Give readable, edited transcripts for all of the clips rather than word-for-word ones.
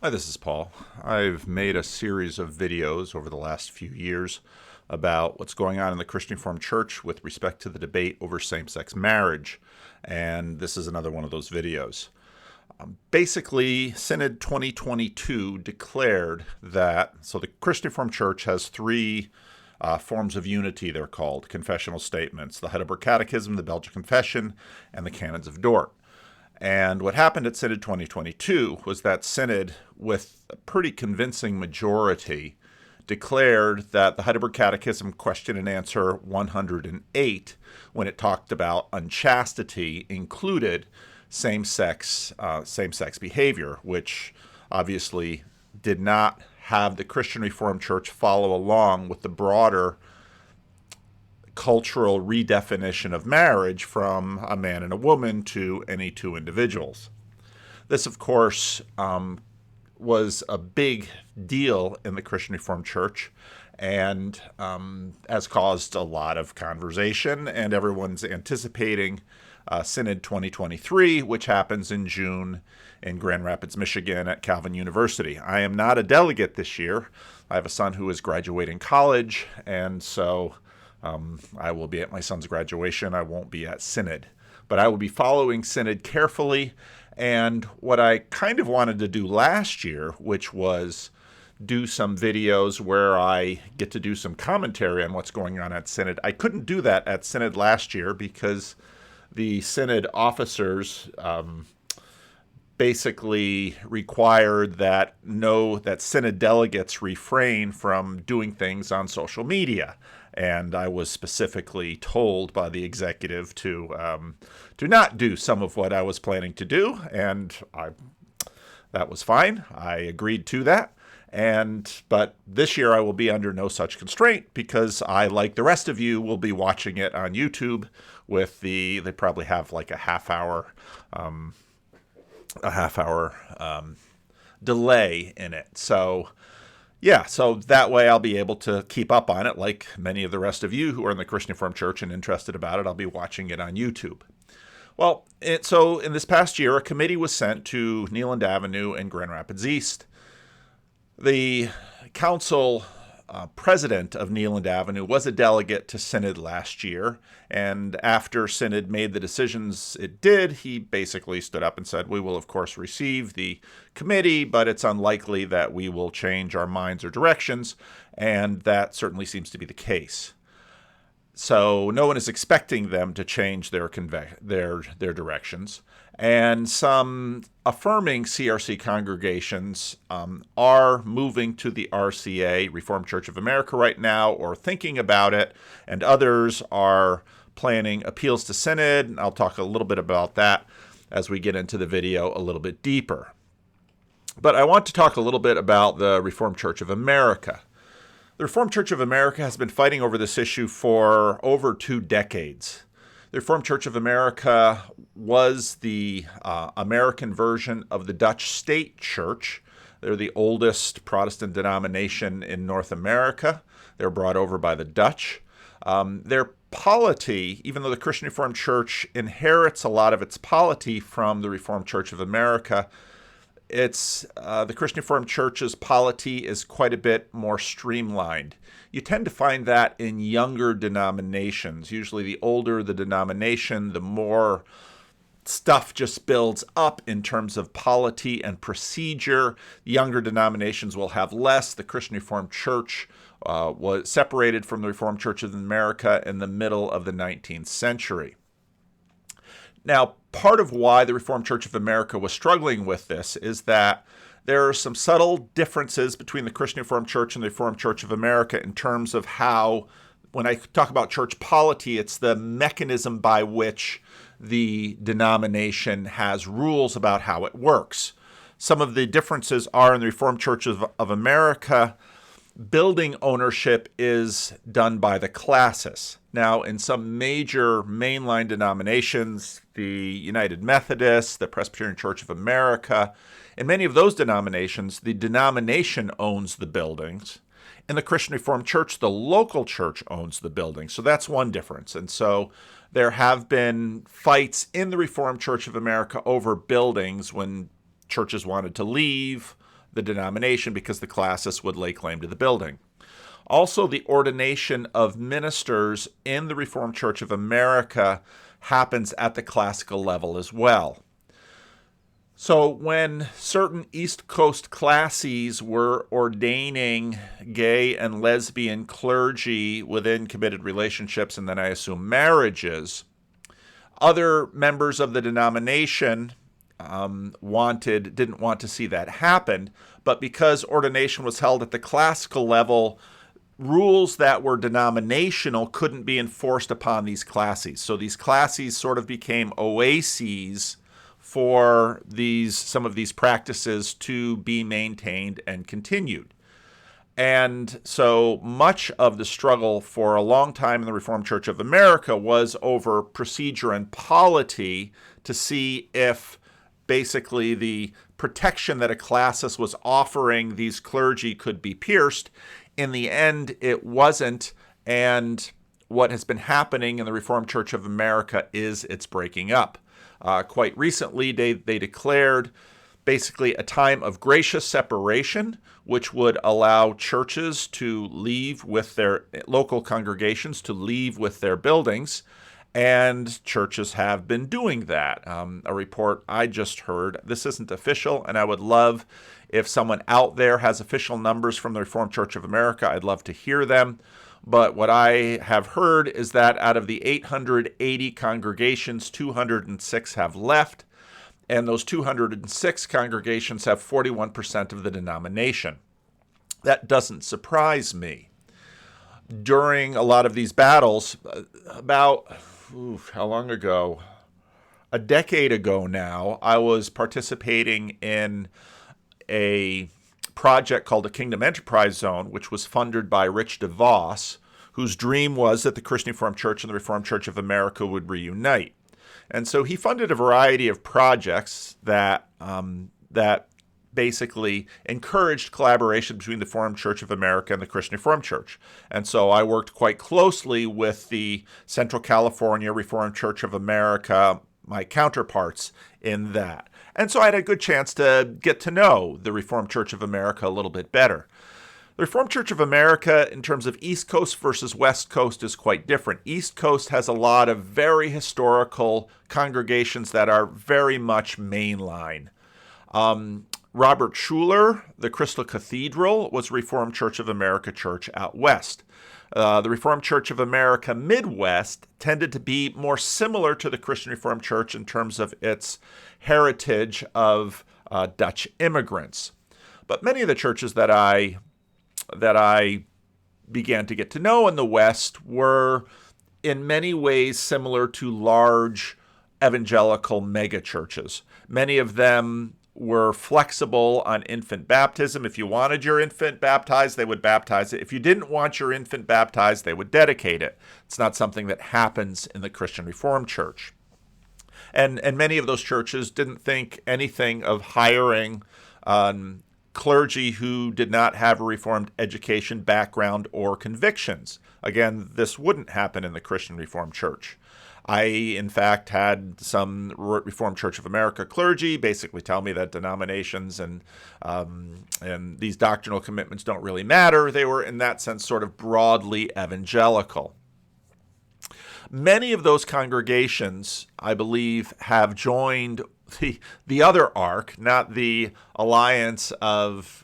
Hi, this is Paul. I've made a series of videos over the last few years about what's going on in the Christian Reformed Church with respect to the debate over same-sex marriage, and this is another one of those videos. Basically, Synod 2022 declared that, so the Christian Reformed Church has three forms of unity, they're called, confessional statements: the Heidelberg Catechism, the Belgian Confession, and the Canons of Dort. And what happened at Synod 2022 was that Synod, with a pretty convincing majority, declared that the Heidelberg Catechism question and answer 108, when it talked about unchastity, included same-sex behavior, which obviously did not have the Christian Reformed Church follow along with the broader cultural redefinition of marriage from a man and a woman to any two individuals. This, of course, was a big deal in the Christian Reformed Church and has caused a lot of conversation, and everyone's anticipating Synod 2023, which happens in June in Grand Rapids, Michigan at Calvin University. I am not a delegate this year. I have a son who is graduating college, and so I will be at my son's graduation. I won't be at Synod, but I will be following Synod carefully. And what I kind of wanted to do last year, which was do some videos where I get to do some commentary on what's going on at Synod. I couldn't do that at Synod last year because the Synod officers basically required that Synod delegates refrain from doing things on social media. And I was specifically told by the executive to not do some of what I was planning to do, and that was fine. I agreed to that. But this year I will be under no such constraint because I, like the rest of you, will be watching it on YouTube with they probably have like a half hour delay in it. So yeah, so that way I'll be able to keep up on it like many of the rest of you who are in the Christian Reformed Church and interested about it. I'll be watching it on YouTube. Well, so in this past year, a committee was sent to Neyland Avenue and Grand Rapids East. The council president of Neyland Avenue was a delegate to Synod last year, and after Synod made the decisions it did, he basically stood up and said, "We will, of course, receive the committee, but it's unlikely that we will change our minds or directions," and that certainly seems to be the case. So no one is expecting them to change their directions. And some affirming CRC congregations are moving to the RCA, Reformed Church of America, right now, or thinking about it, and others are planning appeals to Synod. I'll talk a little bit about that as we get into the video a little bit deeper. But I want to talk a little bit about the Reformed Church of America. The Reformed Church of America has been fighting over this issue for over 2 decades. The Reformed Church of America was the American version of the Dutch State Church. They're the oldest Protestant denomination in North America. They're brought over by the Dutch. Their polity, even though the Christian Reformed Church inherits a lot of its polity from the Reformed Church of America, the Christian Reformed Church's polity is quite a bit more streamlined. You tend to find that in younger denominations. Usually the older the denomination, the more stuff just builds up in terms of polity and procedure. The younger denominations will have less. The Christian Reformed Church was separated from the Reformed Church of America in the middle of the 19th century. Now, part of why the Reformed Church of America was struggling with this is that there are some subtle differences between the Christian Reformed Church and the Reformed Church of America in terms of how, when I talk about church polity, it's the mechanism by which the denomination has rules about how it works. Some of the differences are in the Reformed Church of America, building ownership is done by the classis. Now, in some major mainline denominations, the United Methodists, the Presbyterian Church of America, in many of those denominations, the denomination owns the buildings. In the Christian Reformed Church, the local church owns the building. So that's one difference. And so there have been fights in the Reformed Church of America over buildings when churches wanted to leave the denomination because the classis would lay claim to the building. Also, the ordination of ministers in the Reformed Church of America happens at the classical level as well. So when certain East Coast classes were ordaining gay and lesbian clergy within committed relationships, and then I assume marriages, other members of the denomination didn't want to see that happen, but because ordination was held at the classical level, rules that were denominational couldn't be enforced upon these classes. So these classes sort of became oases for some of these practices to be maintained and continued. And so much of the struggle for a long time in the Reformed Church of America was over procedure and polity to see if basically the protection that a classis was offering these clergy could be pierced. In the end, it wasn't, and what has been happening in the Reformed Church of America is it's breaking up. Quite recently, they declared basically a time of gracious separation, which would allow churches to leave with their local congregations, to leave with their buildings, and churches have been doing that. A report I just heard, this isn't official, and I would love if someone out there has official numbers from the Reformed Church of America, I'd love to hear them. But what I have heard is that out of the 880 congregations, 206 have left, and those 206 congregations have 41% of the denomination. That doesn't surprise me. During a lot of these battles, how long ago? A decade ago now, I was participating in a project called the Kingdom Enterprise Zone, which was funded by Rich DeVos, whose dream was that the Christian Reformed Church and the Reformed Church of America would reunite. And so he funded a variety of projects that basically encouraged collaboration between the Reformed Church of America and the Christian Reformed Church. And so I worked quite closely with the Central California Reformed Church of America, my counterparts in that. And so I had a good chance to get to know the Reformed Church of America a little bit better. The Reformed Church of America, in terms of East Coast versus West Coast, is quite different. East Coast has a lot of very historical congregations that are very much mainline. Robert Schuller, the Crystal Cathedral, was Reformed Church of America church out west. The Reformed Church of America Midwest tended to be more similar to the Christian Reformed Church in terms of its heritage of Dutch immigrants. But many of the churches that I began to get to know in the West were in many ways similar to large evangelical megachurches. Many of them were flexible on infant baptism. If you wanted your infant baptized, they would baptize it. If you didn't want your infant baptized, they would dedicate it. It's not something that happens in the Christian Reformed Church. And many of those churches didn't think anything of hiring clergy who did not have a Reformed education background or convictions. Again, this wouldn't happen in the Christian Reformed Church. I, in fact, had some Reformed Church of America clergy basically tell me that denominations and these doctrinal commitments don't really matter. They were, in that sense, sort of broadly evangelical. Many of those congregations, I believe, have joined the other arc, not the alliance of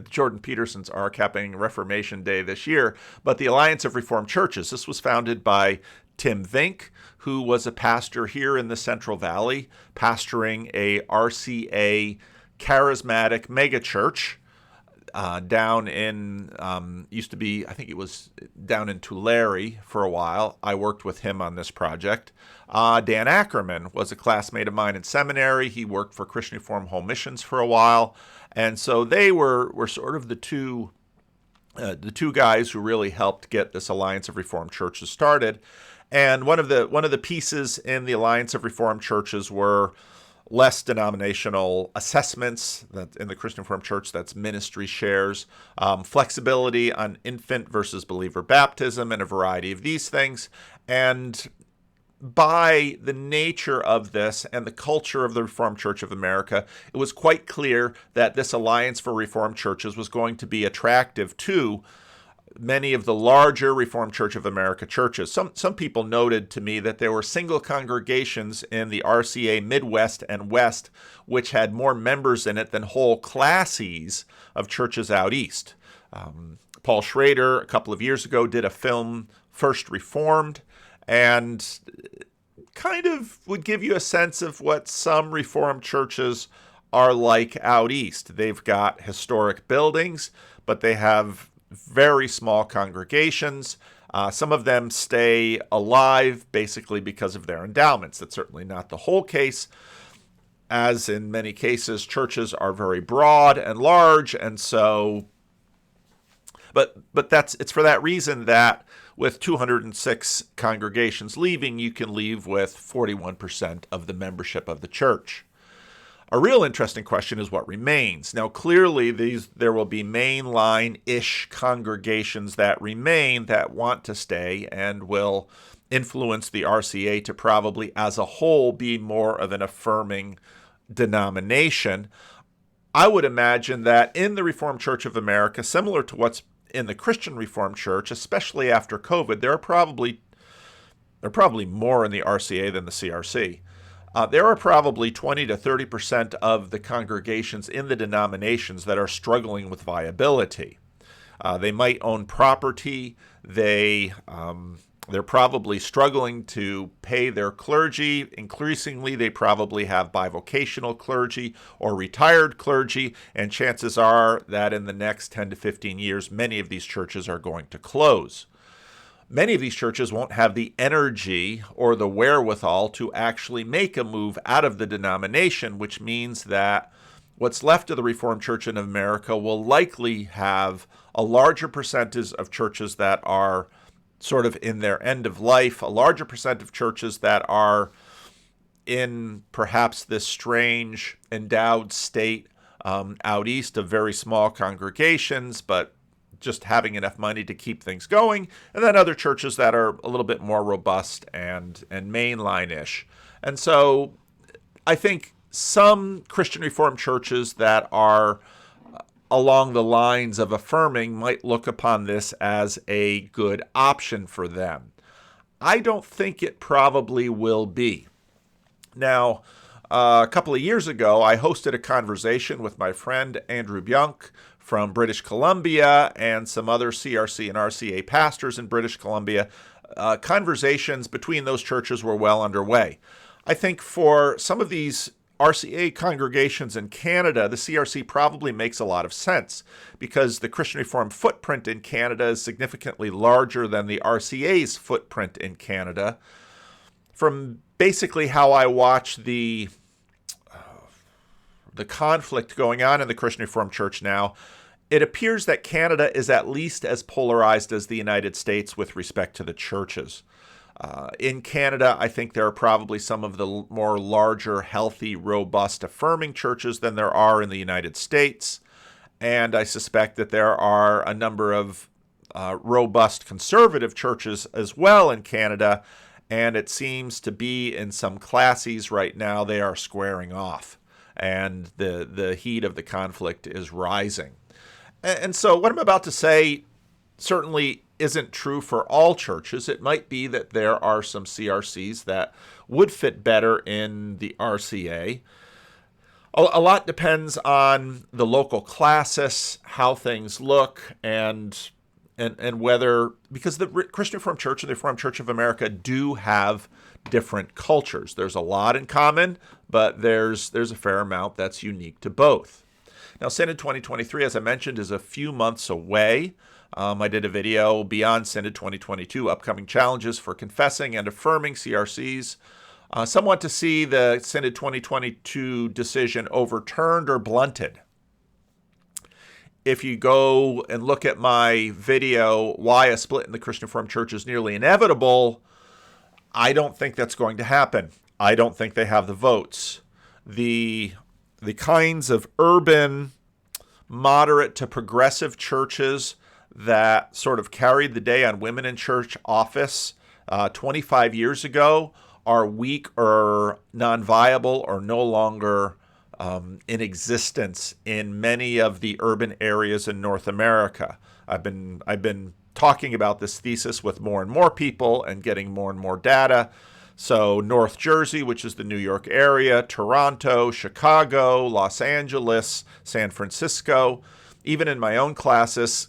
Jordan Peterson's arc happening Reformation Day this year, but the Alliance of Reformed Churches. This was founded by Tim Vink, who was a pastor here in the Central Valley, pastoring a RCA charismatic megachurch down in, used to be, I think it was down in Tulare for a while. I worked with him on this project. Dan Ackerman was a classmate of mine in seminary. He worked for Christian Reformed Home Missions for a while. And so they were sort of the two guys who really helped get this Alliance of Reformed Churches started. And one of the pieces in the Alliance of Reformed Churches were less denominational assessments that in the Christian Reformed Church, that's ministry shares, flexibility on infant versus believer baptism, and a variety of these things. And by the nature of this and the culture of the Reformed Church of America, it was quite clear that this Alliance for Reformed Churches was going to be attractive to many of the larger Reformed Church of America churches. Some people noted to me that there were single congregations in the RCA Midwest and West which had more members in it than whole classes of churches out east. Paul Schrader, a couple of years ago, did a film, First Reformed, and kind of would give you a sense of what some Reformed churches are like out east. They've got historic buildings, but they have very small congregations. Some of them stay alive basically because of their endowments. That's certainly not the whole case. As in many cases, churches are very broad and large, and so, but it's for that reason that with 206 congregations leaving, you can leave with 41% of the membership of the church. A real interesting question is what remains. Now, clearly, there will be mainline-ish congregations that remain that want to stay and will influence the RCA to probably, as a whole, be more of an affirming denomination. I would imagine that in the Reformed Church of America, similar to what's in the Christian Reformed Church, especially after COVID, there are probably more in the RCA than the CRC. There are probably 20 to 30% of the congregations in the denominations that are struggling with viability. They might own property. They're probably struggling to pay their clergy. Increasingly, they probably have bivocational clergy or retired clergy, and chances are that in the next 10 to 15 years, many of these churches are going to close. Many of these churches won't have the energy or the wherewithal to actually make a move out of the denomination, which means that what's left of the Reformed Church in America will likely have a larger percentage of churches that are sort of in their end of life, a larger percent of churches that are in perhaps this strange endowed state out east of very small congregations, but just having enough money to keep things going, and then other churches that are a little bit more robust and mainline-ish. And so I think some Christian Reformed churches that are along the lines of affirming might look upon this as a good option for them. I don't think it probably will be. Now, a couple of years ago, I hosted a conversation with my friend Andrew Bjunk from British Columbia and some other CRC and RCA pastors in British Columbia. Conversations between those churches were well underway. I think for some of these RCA congregations in Canada, the CRC probably makes a lot of sense because the Christian Reformed footprint in Canada is significantly larger than the RCA's footprint in Canada. From basically how I watch the conflict going on in the Christian Reformed Church now, it appears that Canada is at least as polarized as the United States with respect to the churches. In Canada, I think there are probably some of the more larger, healthy, robust, affirming churches than there are in the United States. And I suspect that there are a number of robust conservative churches as well in Canada. And it seems to be in some classes right now, they are squaring off. And the heat of the conflict is rising. And so what I'm about to say certainly isn't true for all churches. It might be that there are some CRCs that would fit better in the RCA. A lot depends on the local classis, how things look, and whether, because the Christian Reformed Church and the Reformed Church of America do have different cultures. There's a lot in common, but there's a fair amount that's unique to both. Now, Synod 2023, as I mentioned, is a few months away. I did a video, Beyond Synod 2022, Upcoming Challenges for Confessing and Affirming CRCs. Some want to see the Synod 2022 decision overturned or blunted. If you go and look at my video, Why a Split in the Christian Reformed Church is Nearly Inevitable, I don't think that's going to happen. I don't think they have the votes. The kinds of urban, moderate to progressive churches that sort of carried the day on women in church office 25 years ago are weak or non-viable or no longer in existence in many of the urban areas in North America. I've been talking about this thesis with more and more people and getting more and more data. So North Jersey, which is the New York area, Toronto, Chicago, Los Angeles, San Francisco, even in my own classes,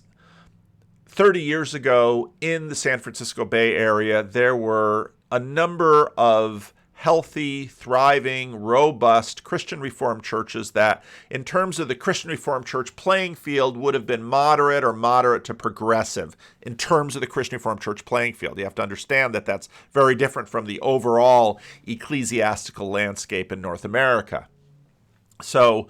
30 years ago in the San Francisco Bay Area, there were a number of healthy, thriving, robust Christian Reformed churches that, in terms of the Christian Reformed church playing field, would have been moderate or moderate to progressive in terms of the Christian Reformed church playing field. You have to understand that that's very different from the overall ecclesiastical landscape in North America. So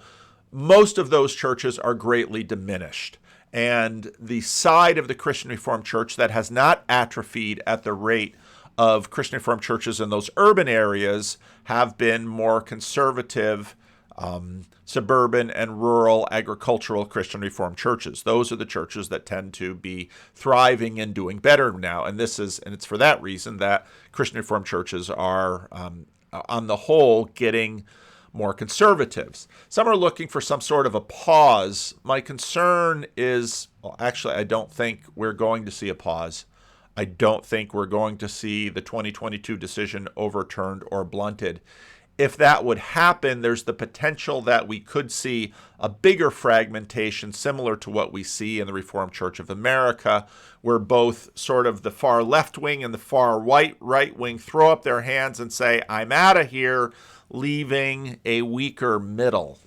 most of those churches are greatly diminished. And the side of the Christian Reformed church that has not atrophied at the rate of Christian Reformed churches in those urban areas have been more conservative, suburban and rural agricultural Christian Reformed churches. Those are the churches that tend to be thriving and doing better now. And it's for that reason that Christian Reformed churches are, on the whole, getting more conservatives. Some are looking for some sort of a pause. My concern is, well, actually, I don't think we're going to see a pause. I don't think we're going to see the 2022 decision overturned or blunted. If that would happen, there's the potential that we could see a bigger fragmentation similar to what we see in the Reformed Church of America, where both sort of the far left wing and the far right wing throw up their hands and say, I'm out of here, leaving a weaker middle.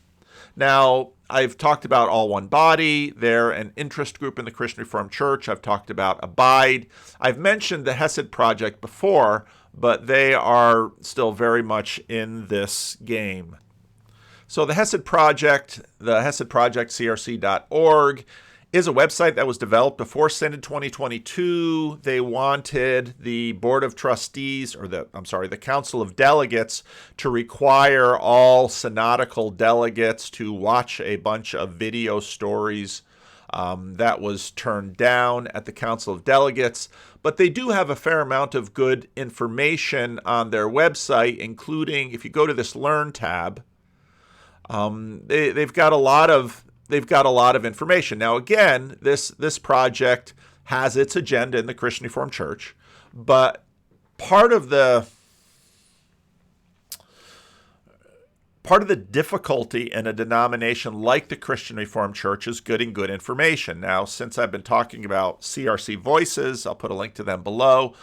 Now, I've talked about All One Body. They're an interest group in the Christian Reformed Church. I've talked about Abide. I've mentioned the Hesit Project before, but they are still very much in this game. So the Hesit Project, CRC.org, is a website that was developed before Synod 2022. They wanted the Board of Trustees, the Council of Delegates, to require all synodical delegates to watch a bunch of video stories. That was turned down at the Council of Delegates. But they do have a fair amount of good information on their website, including, if you go to this Learn tab, they've got a lot of information. Now, again, this project has its agenda in the Christian Reformed Church, but part of the difficulty in a denomination like the Christian Reformed Church is getting good information. Now, since I've been talking about CRC Voices, I'll put a link to them below.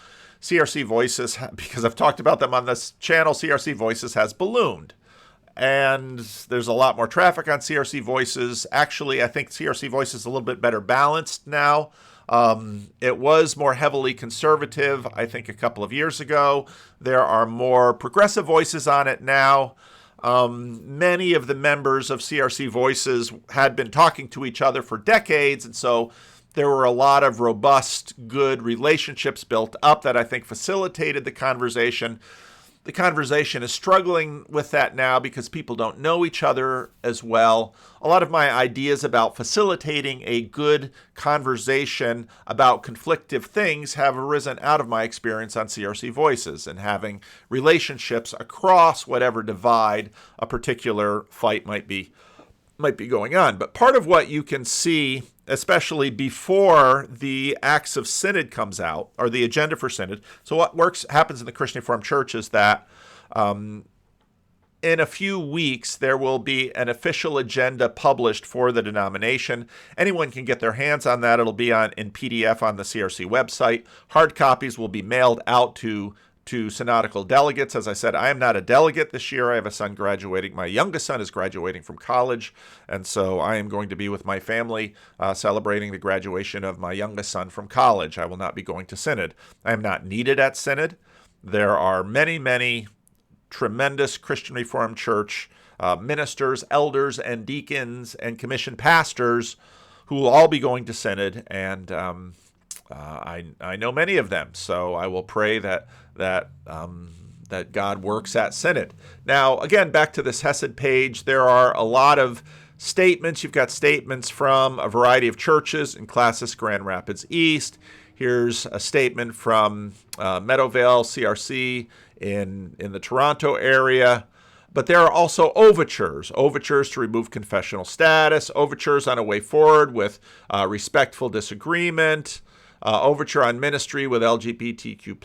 CRC Voices, because I've talked about them on this channel, CRC Voices has ballooned. And there's a lot more traffic on CRC Voices. Actually, I think CRC Voices is a little bit better balanced now. It was more heavily conservative, I think, a couple of years ago. There are more progressive voices on it now. Many of the members of CRC Voices had been talking to each other for decades, and so there were a lot of robust, good relationships built up that I think facilitated the conversation. The conversation is struggling with that now because people don't know each other as well. A lot of my ideas about facilitating a good conversation about conflictive things have arisen out of my experience on CRC Voices and having relationships across whatever divide a particular fight might be going on. But part of what you can see, especially before the Acts of Synod comes out, or the agenda for Synod. So what happens in the Christian Reformed Church is that in a few weeks, there will be an official agenda published for the denomination. Anyone can get their hands on that. It'll be in PDF on the CRC website. Hard copies will be mailed out to synodical delegates. As I said, I am not a delegate this year. I have a son graduating. My youngest son is graduating from college, and so I am going to be with my family celebrating the graduation of my youngest son from college. I will not be going to Synod. I am not needed at Synod. There are many, many tremendous Christian Reformed Church ministers, elders, and deacons, and commissioned pastors who will all be going to Synod, and I know many of them, so I will pray that God works at Synod. Now, again, back to this Hesit page, there are a lot of statements. You've got statements from a variety of churches in Classis, Grand Rapids East. Here's a statement from Meadowvale CRC in the Toronto area. But there are also overtures to remove confessional status, overtures on a way forward with respectful disagreement, overture on ministry with LGBTQ+.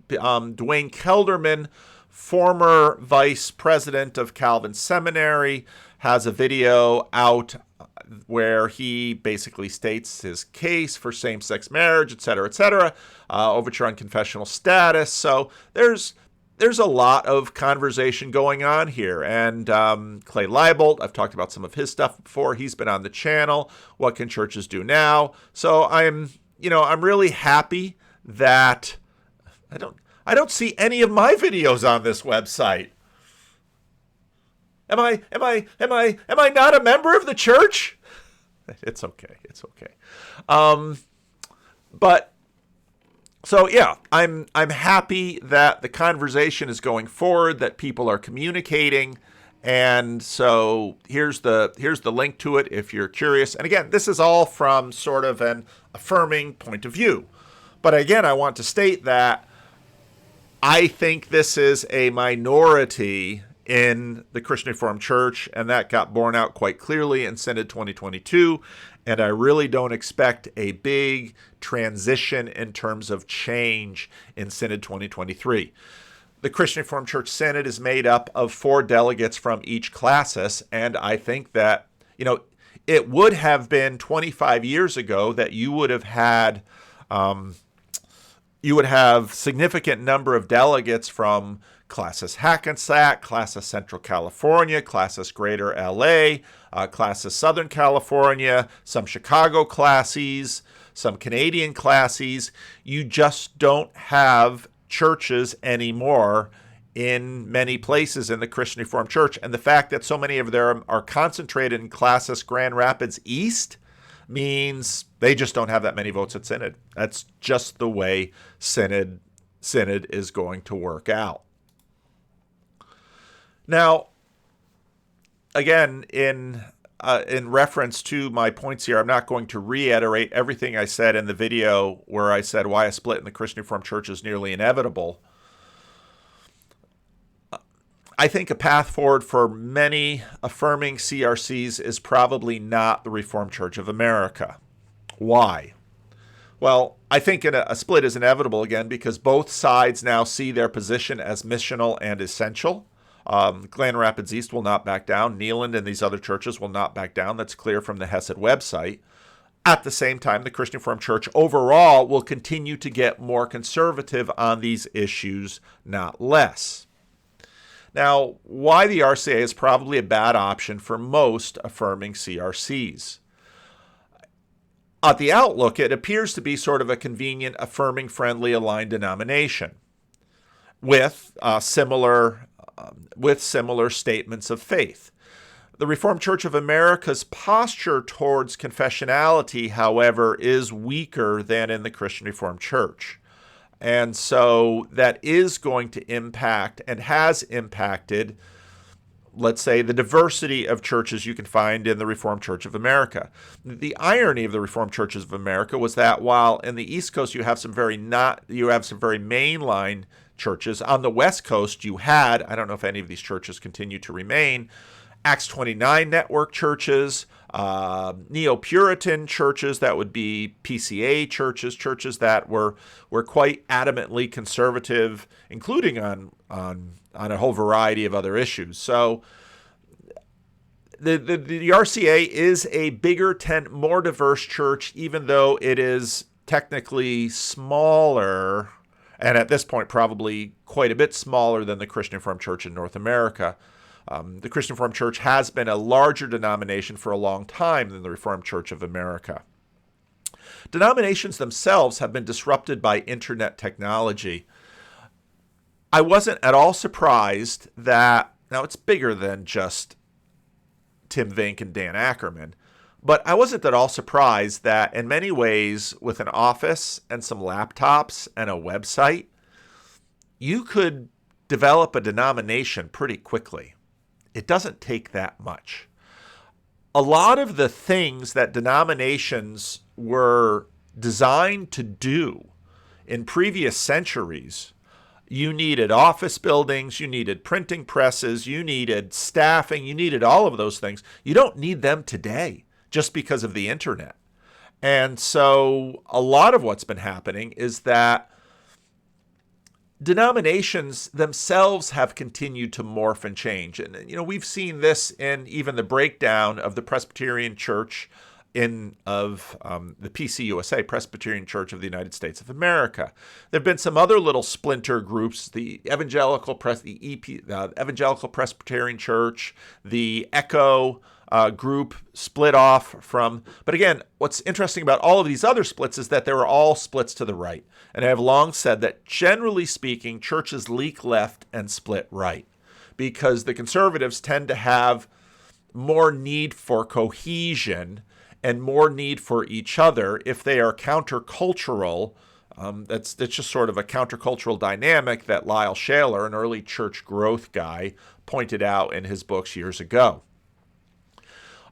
Dwayne Kelderman, former vice president of Calvin Seminary, has a video out where he basically states his case for same-sex marriage, etc., overture on confessional status. So there's a lot of conversation going on here. And Clay Leibold, I've talked about some of his stuff before. He's been on the channel. What can churches do now? So I'm really happy that I don't see any of my videos on this website. Am I not a member of the church? It's okay. It's okay. But so yeah, I'm happy that the conversation is going forward, that people are communicating, and so here's the link to it if you're curious. And again, this is all from sort of an affirming point of view. But again, I want to state that I think this is a minority in the Christian Reformed Church, and that got borne out quite clearly in Synod 2022, and I really don't expect a big transition in terms of change in Synod 2023. The Christian Reformed Church Synod is made up of 4 delegates from each classis, and I think that, it would have been 25 years ago that you would have had significant number of delegates from Classis Hackensack, Classis Central California, Classis Greater LA, Classis Southern California, some Chicago classes, some Canadian classes. You just don't have churches anymore in many places in the Christian Reformed Church. And the fact that so many of them are concentrated in Classis Grand Rapids East means they just don't have that many votes at Synod. That's just the way Synod is going to work out. Now, again, in reference to my points here, I'm not going to reiterate everything I said in the video where I said why a split in the Christian Reformed Church is nearly inevitable. I think a path forward for many affirming CRCs is probably not the Reformed Church of America. Why? Well, I think a split is inevitable again because both sides now see their position as missional and essential. Grand Rapids East will not back down. Neyland and these other churches will not back down. That's clear from the Hesit website. At the same time, the Christian Reformed Church overall will continue to get more conservative on these issues, not less. Now, why the RCA is probably a bad option for most affirming CRCs. At the outlook, it appears to be sort of a convenient, affirming, friendly, aligned denomination with similar statements of faith. The Reformed Church of America's posture towards confessionality, however, is weaker than in the Christian Reformed Church. And so that is going to impact and has impacted, let's say, the diversity of churches you can find in the Reformed Church of America. The irony of the Reformed Churches of America was that while in the East Coast you have some very mainline churches, on the West Coast you had, I don't know if any of these churches continue to remain, Acts 29 network churches, Neo-Puritan churches, that would be PCA churches that were quite adamantly conservative, including on a whole variety of other issues. So the RCA is a bigger tent, more diverse church, even though it is technically smaller, and at this point probably quite a bit smaller than the Christian Reformed Church in North America. The Christian Reformed Church has been a larger denomination for a long time than the Reformed Church of America. Denominations themselves have been disrupted by internet technology. I wasn't at all surprised that, now it's bigger than just Tim Vink and Dan Ackerman, but I wasn't at all surprised that in many ways, with an office and some laptops and a website, you could develop a denomination pretty quickly. It doesn't take that much. A lot of the things that denominations were designed to do in previous centuries, You needed office buildings, you needed printing presses, you needed staffing, you needed all of those things. You don't need them today just because of the internet. And so a lot of what's been happening is that denominations themselves have continued to morph and change. And, we've seen this in even the breakdown of the Presbyterian Church the PCUSA, Presbyterian Church of the United States of America. There have been some other little splinter groups, the Evangelical Presbyterian Church, the Echo group split off from. But again, what's interesting about all of these other splits is that they were all splits to the right. And I have long said that generally speaking, churches leak left and split right because the conservatives tend to have more need for cohesion and more need for each other if they are countercultural. That's just sort of a countercultural dynamic that Lyle Shaler, an early church growth guy, pointed out in his books years ago.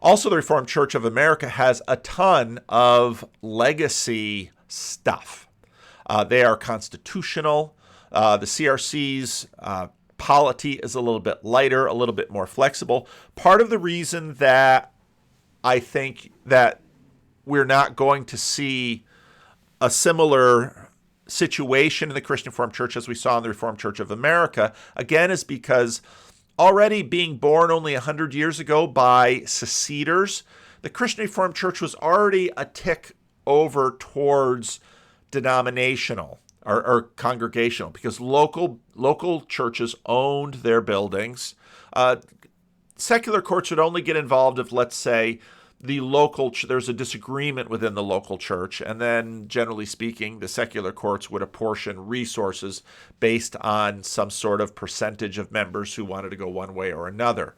Also, the Reformed Church of America has a ton of legacy stuff. They are constitutional. The CRCs polity is a little bit lighter, a little bit more flexible. Part of the reason that I think that we're not going to see a similar situation in the Christian Reformed Church as we saw in the Reformed Church of America, again, is because already being born only 100 years ago by seceders, the Christian Reformed Church was already a tick over towards denominational or congregational because local churches owned their buildings. Secular courts would only get involved if, let's say, there's a disagreement within the local church, and then, generally speaking, the secular courts would apportion resources based on some sort of percentage of members who wanted to go one way or another.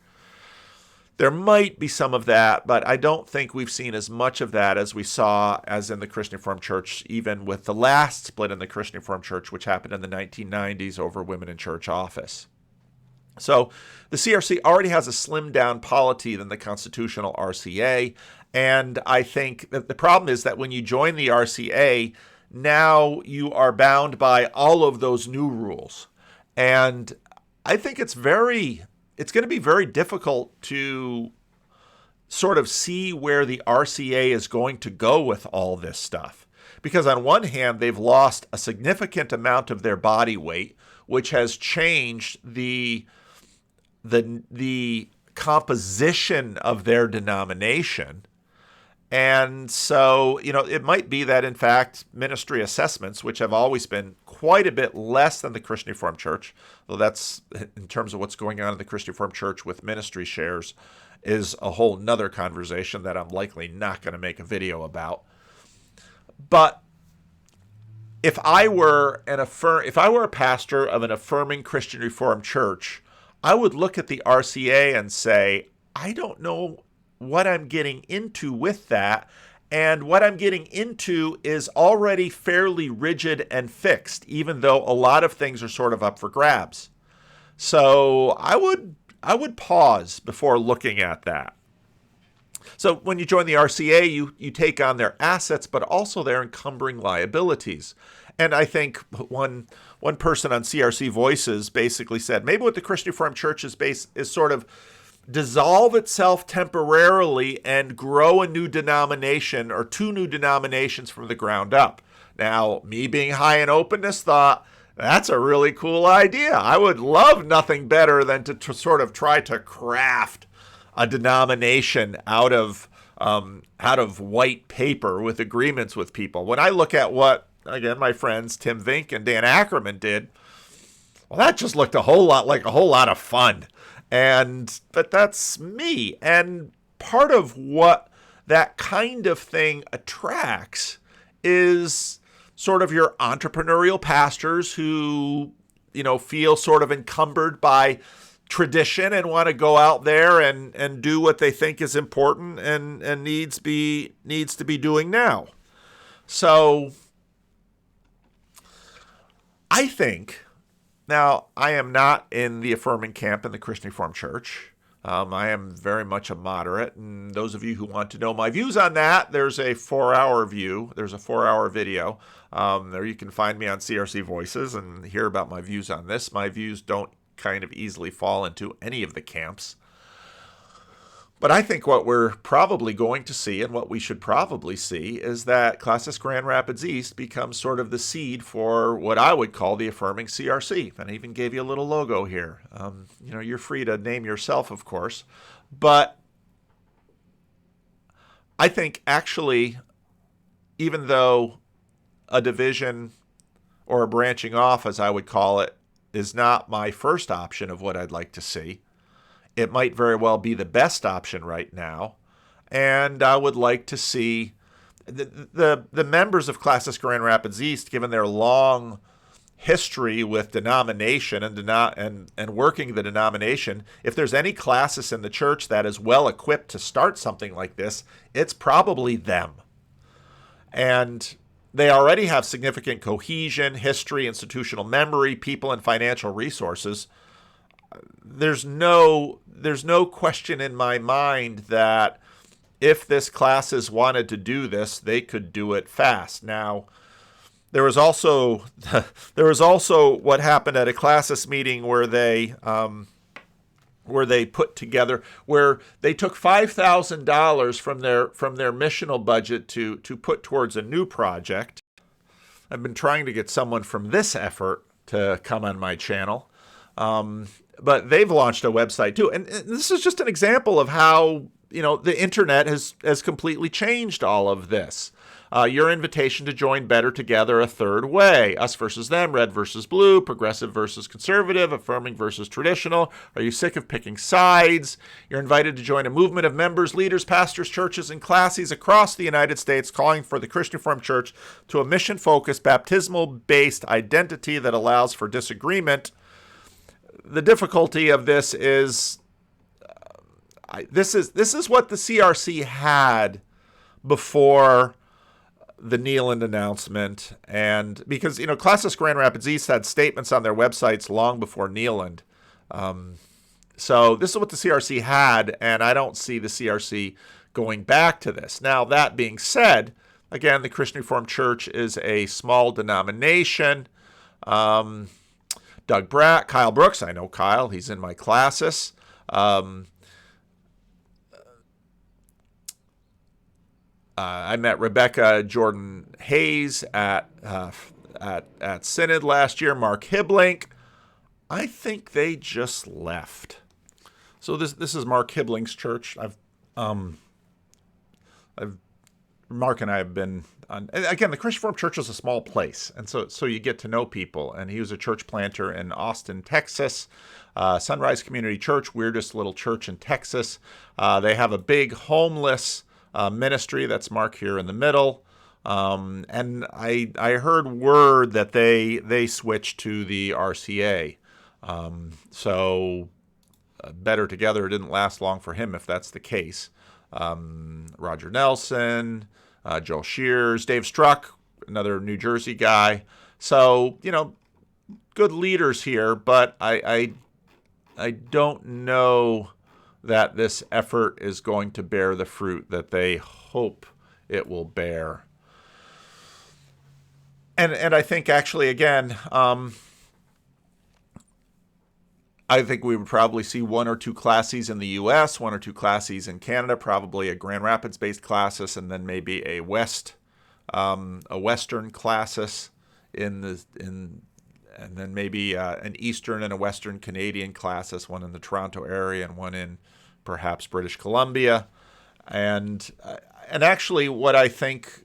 There might be some of that, but I don't think we've seen as much of that as we saw as in the Christian Reformed Church, even with the last split in the Christian Reformed Church, which happened in the 1990s over women in church office. So the CRC already has a slimmed down polity than the constitutional RCA. And I think that the problem is that when you join the RCA, now you are bound by all of those new rules. And I think it's going to be very difficult to sort of see where the RCA is going to go with all this stuff. Because on one hand, they've lost a significant amount of their body weight, which has changed the composition of their denomination. And so, it might be that, in fact, ministry assessments, which have always been quite a bit less than the Christian Reformed Church, though that's in terms of what's going on in the Christian Reformed Church with ministry shares, is a whole nother conversation that I'm likely not going to make a video about. But if I were a pastor of an affirming Christian Reformed Church, I would look at the RCA and say, I don't know what I'm getting into with that. And what I'm getting into is already fairly rigid and fixed, even though a lot of things are sort of up for grabs. So I would pause before looking at that. So when you join the RCA, you take on their assets, but also their encumbering liabilities. And I think one person on CRC Voices basically said, maybe what the Christian Reformed Church is sort of dissolve itself temporarily and grow a new denomination or two new denominations from the ground up. Now, me being high in openness thought, that's a really cool idea. I would love nothing better than to sort of try to craft a denomination out of white paper with agreements with people. When I look at what, again, my friends Tim Vink and Dan Ackerman did, well, that just looked a whole lot of fun. But that's me. And part of what that kind of thing attracts is sort of your entrepreneurial pastors who, feel sort of encumbered by tradition and want to go out there and do what they think is important and needs to be doing now. So I think, now I am not in the affirming camp in the Christian Reformed Church. I am very much a moderate, and those of you who want to know my views on that, there's a 4-hour There's a 4-hour video. There you can find me on CRC Voices and hear about my views on this. My views don't kind of easily fall into any of the camps. But I think what we're probably going to see, and what we should probably see, is that Classis Grand Rapids East becomes sort of the seed for what I would call the Affirming CRC. And I even gave you a little logo here. You're free to name yourself, of course. But I think actually, even though a division or a branching off, as I would call it, is not my first option of what I'd like to see, it might very well be the best option right now. And I would like to see the members of Classis Grand Rapids East, given their long history with denomination and working the denomination, if there's any Classis in the church that is well equipped to start something like this, it's probably them. And they already have significant cohesion, history, institutional memory, people, and financial resources. There's no question in my mind that if this Classis wanted to do this, they could do it fast. Now, there was also what happened at a Classis meeting where they put together, where they took $5,000 from their missional budget to put towards a new project. I've been trying to get someone from this effort to come on my channel. But they've launched a website too. And this is just an example of how, the internet has completely changed all of this. Your invitation to join Better Together a third way. Us versus them, red versus blue, progressive versus conservative, affirming versus traditional. Are you sick of picking sides? You're invited to join a movement of members, leaders, pastors, churches, and classes across the United States calling for the Christian Reformed Church to a mission-focused, baptismal-based identity that allows for disagreement. The difficulty of this is, this is what the CRC had before the Neeland announcement, and because Classis Grand Rapids East had statements on their websites long before Neeland, so this is what the CRC had, and I don't see the CRC going back to this. Now, that being said, again, the Christian Reformed Church is a small denomination. Kyle Brooks, I know Kyle, he's in my classes. I met Rebecca Jordan Hayes at Synod last year. Mark Hiblink, I think they just left. So this is Mark Hiblink's church. Mark and I have been on. Again, the Christian Reformed Church is a small place, and so you get to know people. And he was a church planter in Austin, Texas. Sunrise Community Church, weirdest little church in Texas. They have a big homeless ministry. That's Mark here in the middle. And I heard word that they switched to the RCA. So Better Together didn't last long for him if that's the case. Roger Nelson, Joel Shears, Dave Struck, another New Jersey guy. So, good leaders here, but I don't know that this effort is going to bear the fruit that they hope it will bear. And I think actually, again, I think we would probably see one or two classes in the U.S., one or two classes in Canada, probably a Grand Rapids-based classis, and then maybe a Western classis and then maybe an Eastern and a Western Canadian classis, one in the Toronto area and one in perhaps British Columbia, and actually what I think,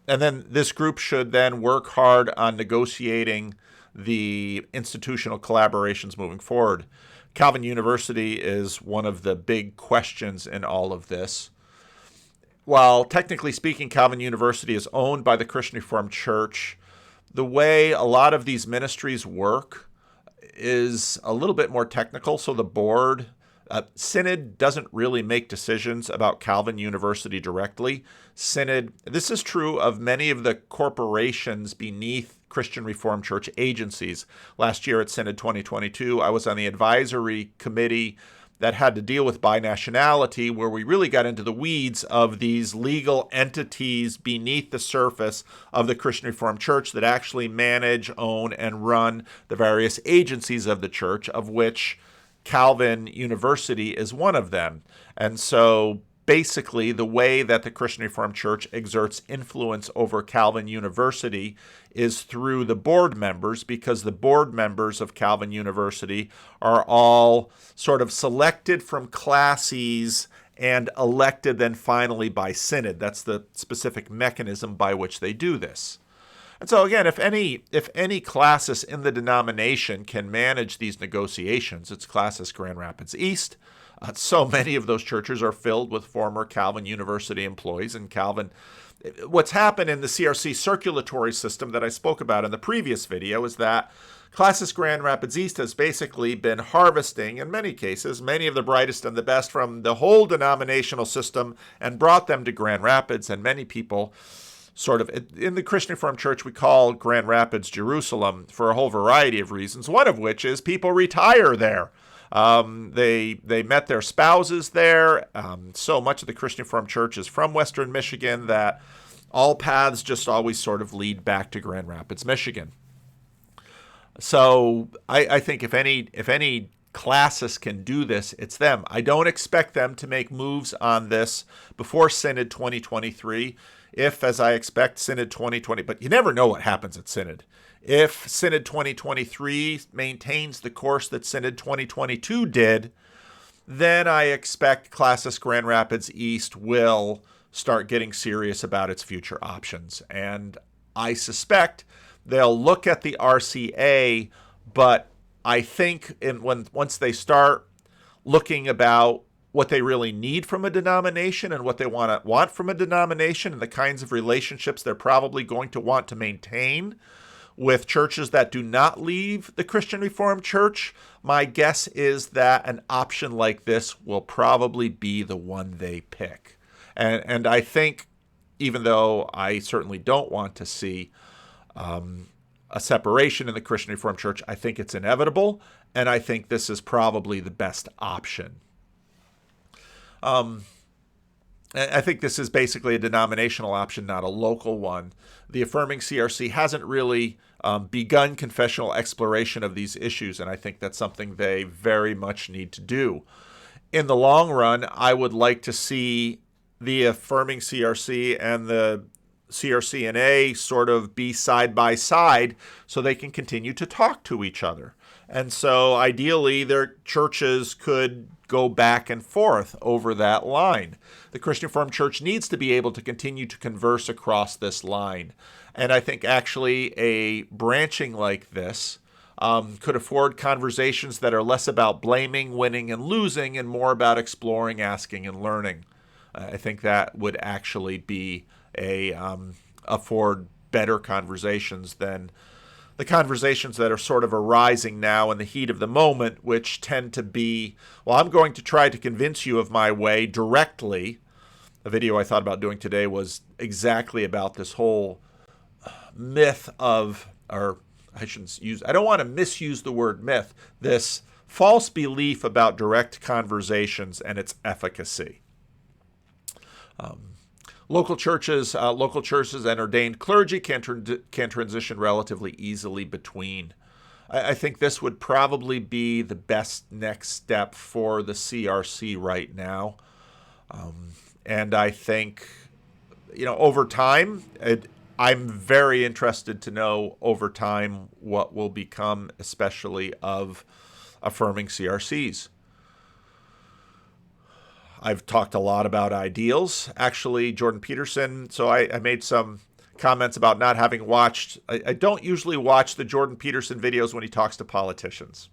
and then this group should then work hard on negotiating the institutional collaborations moving forward. Calvin University is one of the big questions in all of this. While technically speaking, Calvin University is owned by the Christian Reformed Church, the way a lot of these ministries work is a little bit more technical. So the board, Synod doesn't really make decisions about Calvin University directly. Synod, this is true of many of the corporations beneath Christian Reformed Church agencies. Last year at Synod 2022, I was on the advisory committee that had to deal with binationality, where we really got into the weeds of these legal entities beneath the surface of the Christian Reformed Church that actually manage, own, and run the various agencies of the church, of which Calvin University is one of them. And so basically, the way that the Christian Reformed Church exerts influence over Calvin University is through the board members, because the board members of Calvin University are all sort of selected from classes and elected then finally by synod. That's the specific mechanism by which they do this. And so again, if any classis in the denomination can manage these negotiations, it's Classis Grand Rapids East. So many of those churches are filled with former Calvin University employees. And Calvin, what's happened in the CRC circulatory system that I spoke about in the previous video is that Classis Grand Rapids East has basically been harvesting, in many cases, many of the brightest and the best from the whole denominational system and brought them to Grand Rapids. And many people sort of, in the Christian Reformed Church, we call Grand Rapids Jerusalem for a whole variety of reasons, one of which is people retire there. They met their spouses there. So much of the Christian Reformed Church is from Western Michigan that all paths just always sort of lead back to Grand Rapids, Michigan. So I think if any classis can do this, it's them. I don't expect them to make moves on this before Synod 2023. If, as I expect, Synod 2020, but you never know what happens at Synod. If Synod 2023 maintains the course that Synod 2022 did, then I expect Classis Grand Rapids East will start getting serious about its future options. And I suspect they'll look at the RCA, but I think once they start looking about what they really need from a denomination and what they want from a denomination and the kinds of relationships they're probably going to want to maintain with churches that do not leave the Christian Reformed Church, my guess is that an option like this will probably be the one they pick. And I think, even though I certainly don't want to see a separation in the Christian Reformed Church, I think it's inevitable, and I think this is probably the best option. I think this is basically a denominational option, not a local one. The Affirming CRC hasn't really begun confessional exploration of these issues, and I think that's something they very much need to do. In the long run, I would like to see the Affirming CRC and the CRCNA sort of be side by side so they can continue to talk to each other. And so ideally, their churches could go back and forth over that line. The Christian Reformed Church needs to be able to continue to converse across this line. And I think actually a branching like this could afford conversations that are less about blaming, winning, and losing, and more about exploring, asking, and learning. I think that would actually be afford better conversations than the conversations that are sort of arising now in the heat of the moment, which tend to be, well, I'm going to try to convince you of my way directly. A video I thought about doing today was exactly about this whole myth of, or I don't want to misuse the word myth, this false belief about direct conversations and its efficacy. Local churches and ordained clergy can transition relatively easily between. I think this would probably be the best next step for the CRC right now. And I think, over time, I'm very interested to know over time what will become, especially of affirming CRCs. I've talked a lot about ideals. Actually, Jordan Peterson, so I made some comments about not having watched. I don't usually watch the Jordan Peterson videos when he talks to politicians.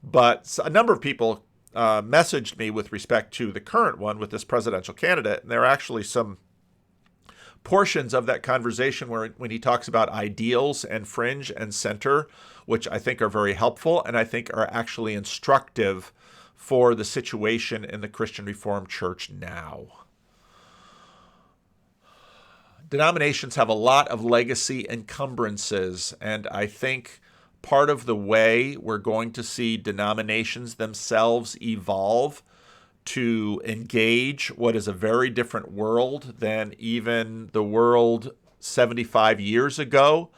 But a number of people messaged me with respect to the current one with this presidential candidate. And there are actually some portions of that conversation when he talks about ideals and fringe and center, which I think are very helpful and I think are actually instructive for the situation in the Christian Reformed Church now. Denominations have a lot of legacy encumbrances, and I think part of the way we're going to see denominations themselves evolve to engage what is a very different world than even the world 75 years ago.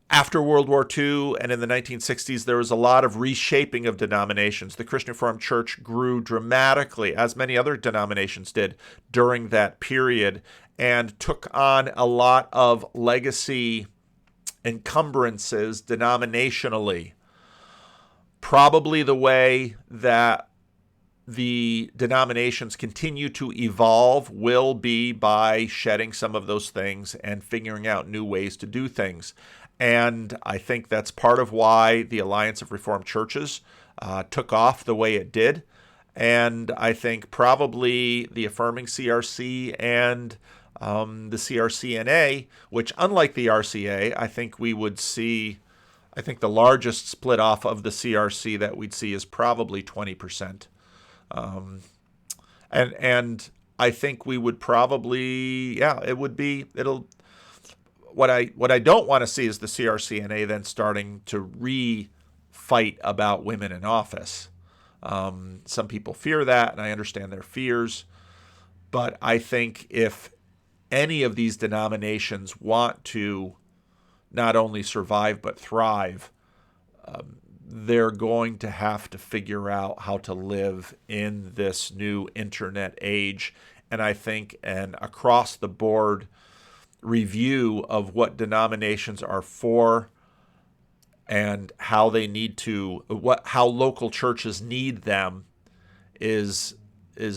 After World War II and in the 1960s, there was a lot of reshaping of denominations. The Christian Reformed Church grew dramatically, as many other denominations did during that period, and took on a lot of legacy encumbrances denominationally. Probably the way that the denominations continue to evolve will be by shedding some of those things and figuring out new ways to do things. And I think that's part of why the Alliance of Reformed Churches took off the way it did. And I think probably the Affirming CRC and the CRCNA, which unlike the RCA, I think we would see, I think the largest split off of the CRC that we'd see is probably 20%. And I think we would probably, what I don't want to see is the CRCNA then starting to re-fight about women in office. Some people fear that, and I understand their fears. But I think if any of these denominations want to not only survive but thrive, they're going to have to figure out how to live in this new internet age. And I think an across-the-board review of what denominations are for and how they need to, how local churches need them is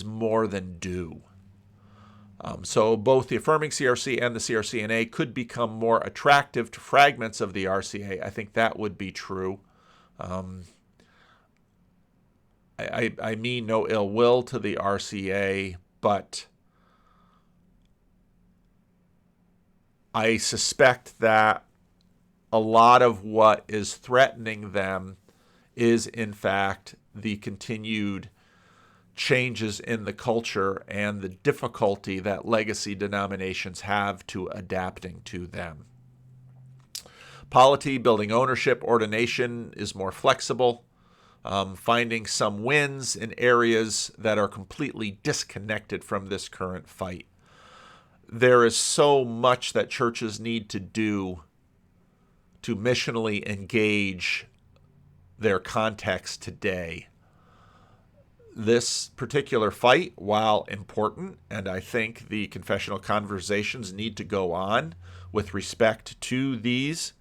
more than due. So both the Affirming CRC and the CRCNA could become more attractive to fragments of the RCA. I think that would be true. I mean no ill will to the RCA, but I suspect that a lot of what is threatening them is, in fact, the continued changes in the culture and the difficulty that legacy denominations have to adapting to them. Polity, building ownership, ordination is more flexible, finding some wins in areas that are completely disconnected from this current fight. There is so much that churches need to do to missionally engage their context today. This particular fight, while important, and I think the confessional conversations need to go on with respect to these,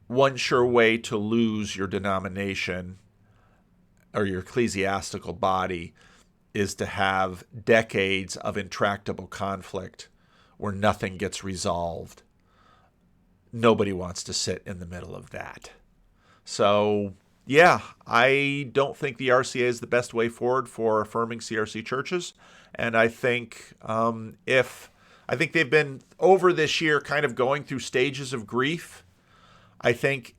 one sure way to lose your denomination or your ecclesiastical body is to have decades of intractable conflict where nothing gets resolved. Nobody wants to sit in the middle of that. So, yeah, I don't think the RCA is the best way forward for affirming CRC churches. And I think I think they've been over this year kind of going through stages of grief. I think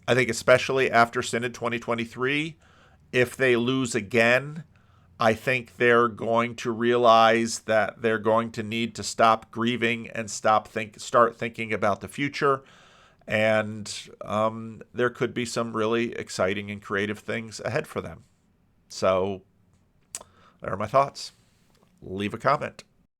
especially after Synod 2023, if they lose again, I think they're going to realize that they're going to need to stop grieving and start thinking about the future. And there could be some really exciting and creative things ahead for them. So there are my thoughts. Leave a comment.